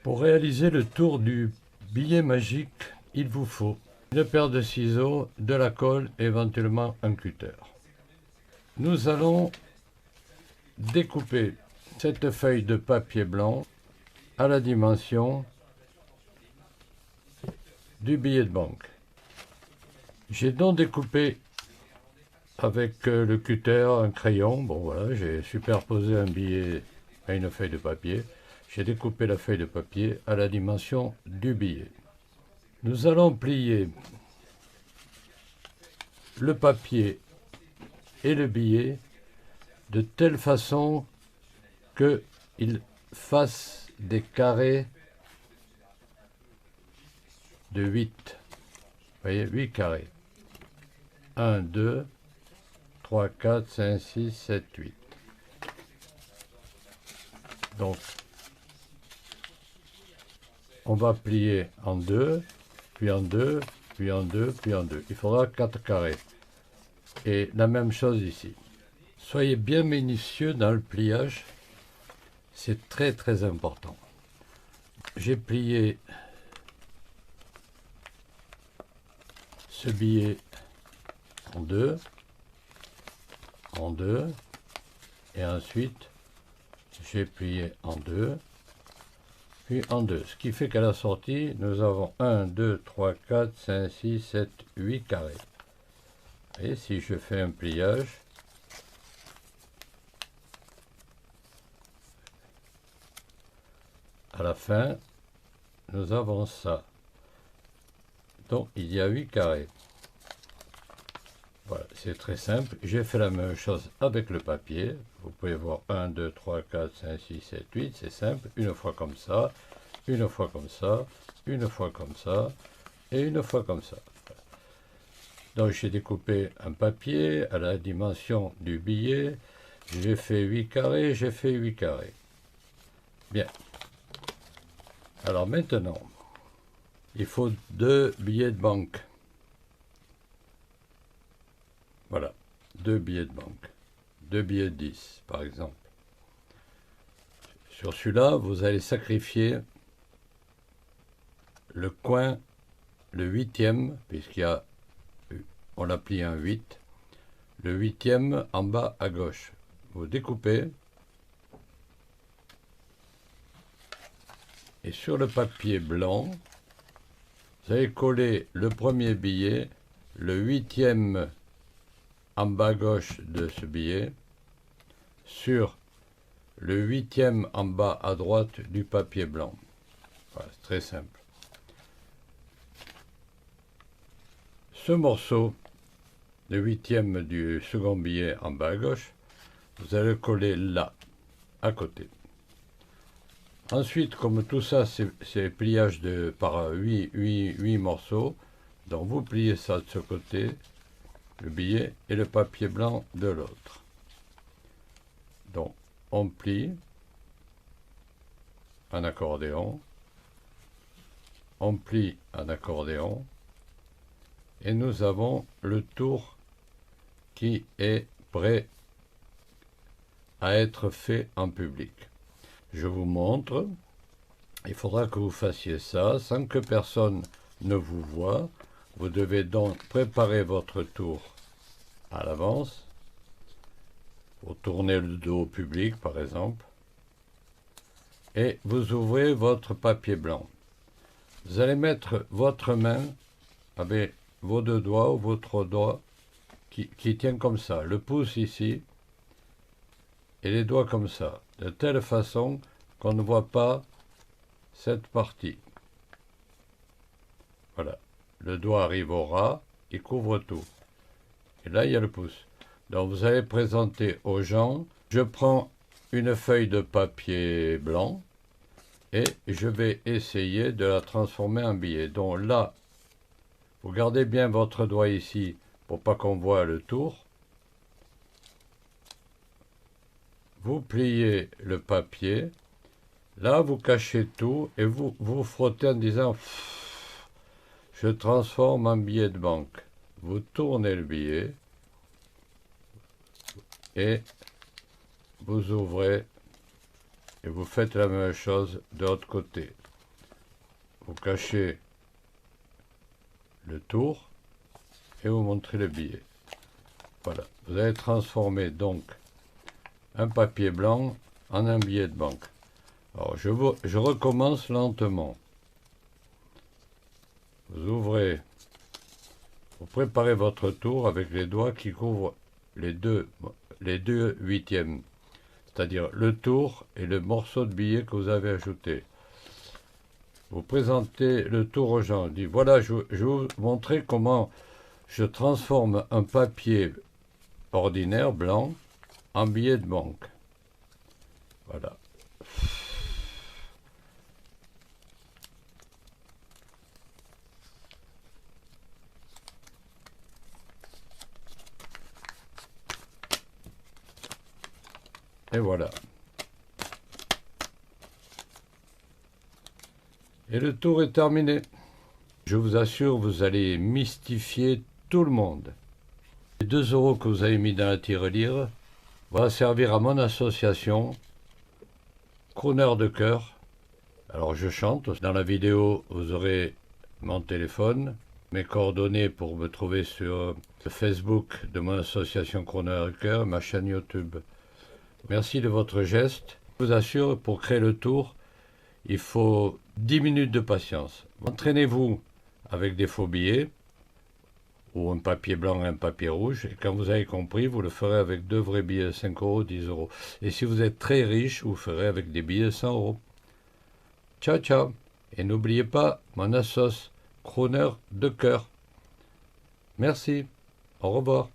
Pour réaliser le tour du billet magique, il vous faut une paire de ciseaux, de la colle et éventuellement un cutter. Nous allons découper cette feuille de papier blanc à la dimension du billet de banque. J'ai donc découpé avec le cutter, un crayon, bon voilà, j'ai superposé un billet à une feuille de papier. J'ai découpé la feuille de papier à la dimension du billet. Nous allons plier le papier et le billet de telle façon qu'il fasse des carrés de 8. Vous voyez, 8 carrés. 1, 2, 3, 4, 5, 6, 7, 8. Donc, on va plier en 2, puis en 2, puis en 2, puis en 2. Il faudra 4 carrés. Et la même chose ici. Soyez bien minutieux dans le pliage. C'est très très important. J'ai plié ce billet en 2, et ensuite j'ai plié en 2, puis en 2. Ce qui fait qu'à la sortie, nous avons 1, 2, 3, 4, 5, 6, 7, 8 carrés. Et si je fais un pliage, à la fin, nous avons ça. Donc il y a 8 carrés. Voilà, c'est très simple. J'ai fait la même chose avec le papier. Vous pouvez voir 1, 2, 3, 4, 5, 6, 7, 8. C'est simple. Une fois comme ça, une fois comme ça, une fois comme ça, et une fois comme ça. Donc j'ai découpé un papier à la dimension du billet. J'ai fait 8 carrés, j'ai fait 8 carrés. Bien. Alors maintenant, il faut 2 billets de banque. Voilà, 2 billets de banque. 2 billets de 10, par exemple. Sur celui-là, vous allez sacrifier le coin, le 8e, on l'a plié en 8, le 8e en bas à gauche. Vous découpez, et sur le papier blanc, vous allez coller le premier billet, le 8e en bas à gauche de ce billet, sur le 8e en bas à droite du papier blanc. Voilà, c'est très simple. Ce morceau, le 8e du second billet en bas à gauche, vous allez le coller là, à côté. Ensuite, comme tout ça, c'est pliage par 8 morceaux, donc vous pliez ça de ce côté, le billet, et le papier blanc de l'autre. Donc, on plie en accordéon, on plie en accordéon, et nous avons le tour qui est prêt à être fait en public. Je vous montre. Il faudra que vous fassiez ça sans que personne ne vous voie. Vous devez donc préparer votre tour à l'avance. Vous tournez le dos au public, par exemple. Et vous ouvrez votre papier blanc. Vous allez mettre votre main avec vos 2 doigts ou votre doigt qui tient comme ça. Le pouce ici et les doigts comme ça. De telle façon qu'on ne voit pas cette partie. Voilà. Le doigt arrive au ras, il couvre tout. Et là, il y a le pouce. Donc, vous allez présenter aux gens. Je prends une feuille de papier blanc et je vais essayer de la transformer en billet. Donc là, vous gardez bien votre doigt ici pour pas qu'on voit le tour. Vous pliez le papier. Là, vous cachez tout et vous frottez en disant « Je transforme en billet de banque ». Vous tournez le billet et vous ouvrez et vous faites la même chose de l'autre côté. vous cachez le tour et vous montrez le billet. Voilà, vous allez transformer donc un papier blanc en un billet de banque. Alors je recommence lentement. Vous ouvrez, vous préparez votre tour avec les doigts qui couvrent les deux huitièmes, c'est-à-dire le tour et le morceau de billet que vous avez ajouté. Vous présentez le tour aux gens. Dit voilà, je vais vous montrer comment je transforme un papier ordinaire blanc en billet de banque. Voilà. Et voilà. Et le tour est terminé. Je vous assure, vous allez mystifier tout le monde. Les 2 € que vous avez mis dans la tirelire va servir à mon association Crooner de Cœur. Alors je chante. Dans la vidéo, vous aurez mon téléphone, mes coordonnées pour me trouver sur le Facebook de mon association Crooner de Cœur, ma chaîne YouTube. Merci de votre geste. Je vous assure, pour créer le tour, il faut 10 minutes de patience. Entraînez-vous avec des faux billets, ou un papier blanc et un papier rouge, et quand vous avez compris, vous le ferez avec 2 vrais billets de 5 €, 10 €. Et si vous êtes très riche, vous ferez avec des billets de 100 €. Ciao, ciao. Et n'oubliez pas mon assos, Crooner de Cœur. Merci. Au revoir.